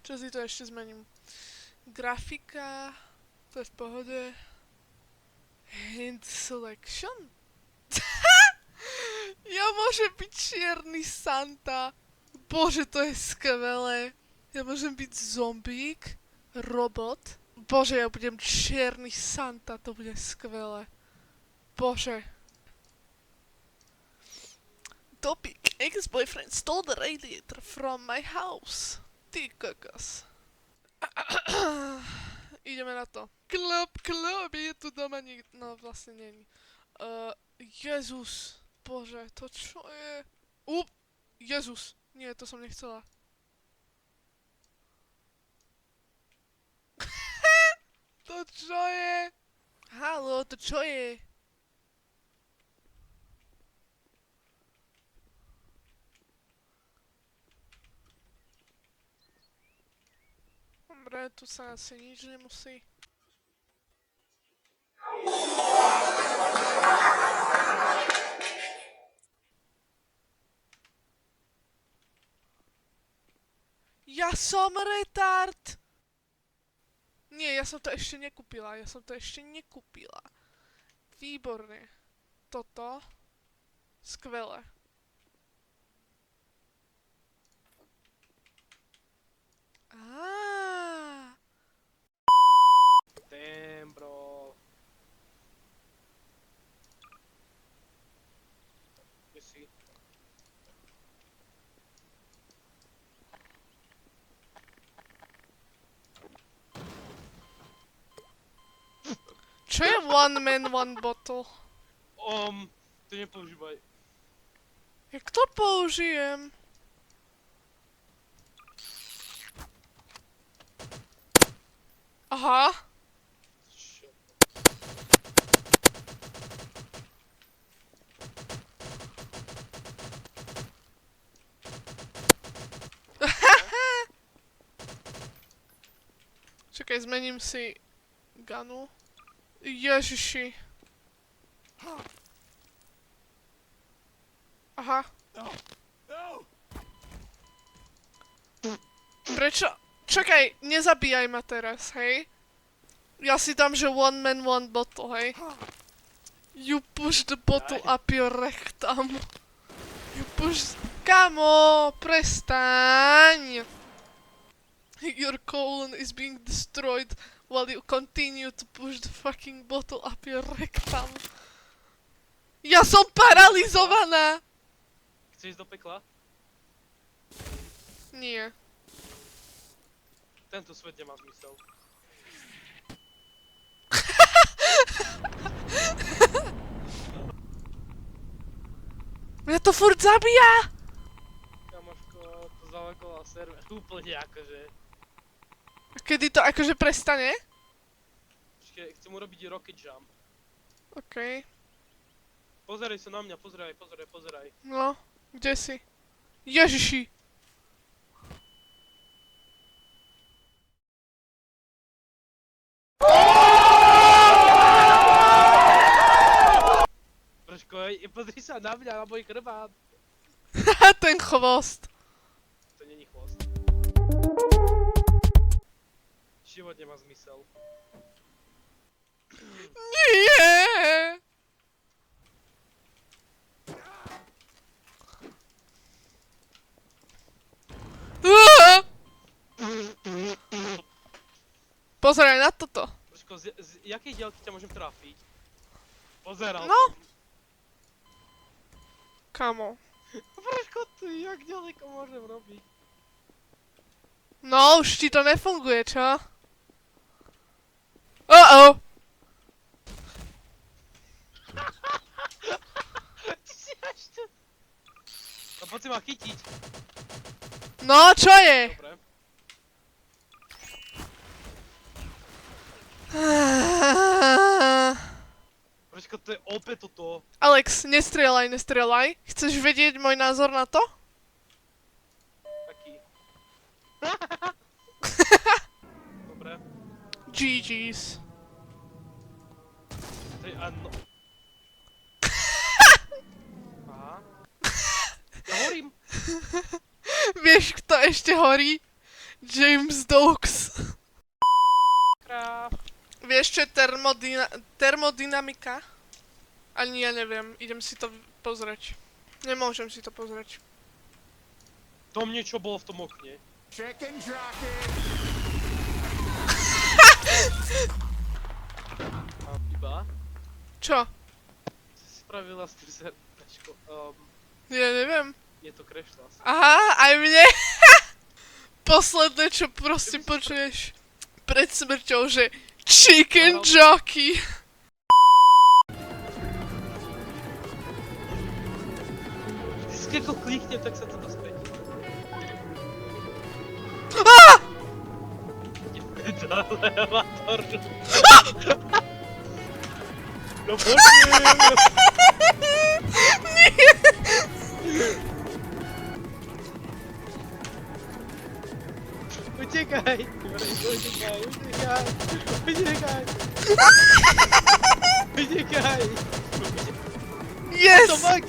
Čo si to ešte zmením? Grafika, to je v pohode. Hand selection? Ja môžem byť čierny Santa. Bože, to je skvelé. Ja môžem byť zombík, robot. Bože, ja budem čierny Santa, to bude skvelé. Bože. Topic. Ex-boyfriend stole the radiator from my house. Ty kokos. Ideme na to. Klop, je tu doma nikto. No, vlastne není. Jezus. Bože, to čo je? Jezus. Nie, to som nechcela. To čo je? Haló, to čo je? Dobre, tu sa asi nič nemusí. Ja som retard! Nie, ja som to ešte nekúpila, Výborne. Toto. Skvelé. Damn, bro. You see? Čo je one man, one bottle? To nepoužívaj. Jak to použijem? Aha. Čo? Čakaj, zmením si gunu. Ježiši. Aha. Prečo? Čakaj, nezabíjaj ma teraz, hej? Ja si dám, že one man, one bottle, hej? You push the bottle up your rectum. You push... Kamo, prestaň! Your colon is being destroyed while you continue to push the fucking bottle up your rectum. Ja som paralizovaná! Chceš ísť do pekla? Nie. Tento svet nemá zmysel. Mňa to furt zabíja! Kamoško, to zalagoval server. Úplne akože. A kedy to akože prestane? Počkej, chcem urobiť rocket jump. Okej. Pozeraj sa na mňa, pozeraj. No, kde si? Ježiši! Trošku, pozri sa na mňa, na môj chrbát. Ten chvost. To není chvost. Život nemá zmysel. Nie! Pozeraj na toto. Trošku, z jakej diaľky ťa môžem trafiť? Pozeral. No. Kamo. Trošku, ty, jak ďaleko môžem robiť? No, už ti to nefunguje, čo? Uh-oh. No poď si ma chytiť. No, čo je? Dobre. Počko, to je opäť toto. Alex, nestrieľaj. Chceš vedieť môj názor na to? Aký? Dobre. GG's. To je ano. Aha. Ja horím. Vieš, kto ešte horí? James Dokes. Craft. Vieš čo je termodynamika? Ani ja neviem, idem si to pozrieť. Nemôžem si to pozrieť. Tam niečo bolo v tom okne. Chicken jockey. A iba? Čo? Co si spravila s tým srdečkom? Ja neviem. Je to krešla. Aha, aj mne. Posledné, čo proste počuješ pred smrťou, že chicken jockey. Vždycky ako kliknem, tak sa to dostane. Ah! Dále, amator. No poďme! Utekaj! Utekaj! Utekaj! Utekaj! Utekaj! Yes! To fakt!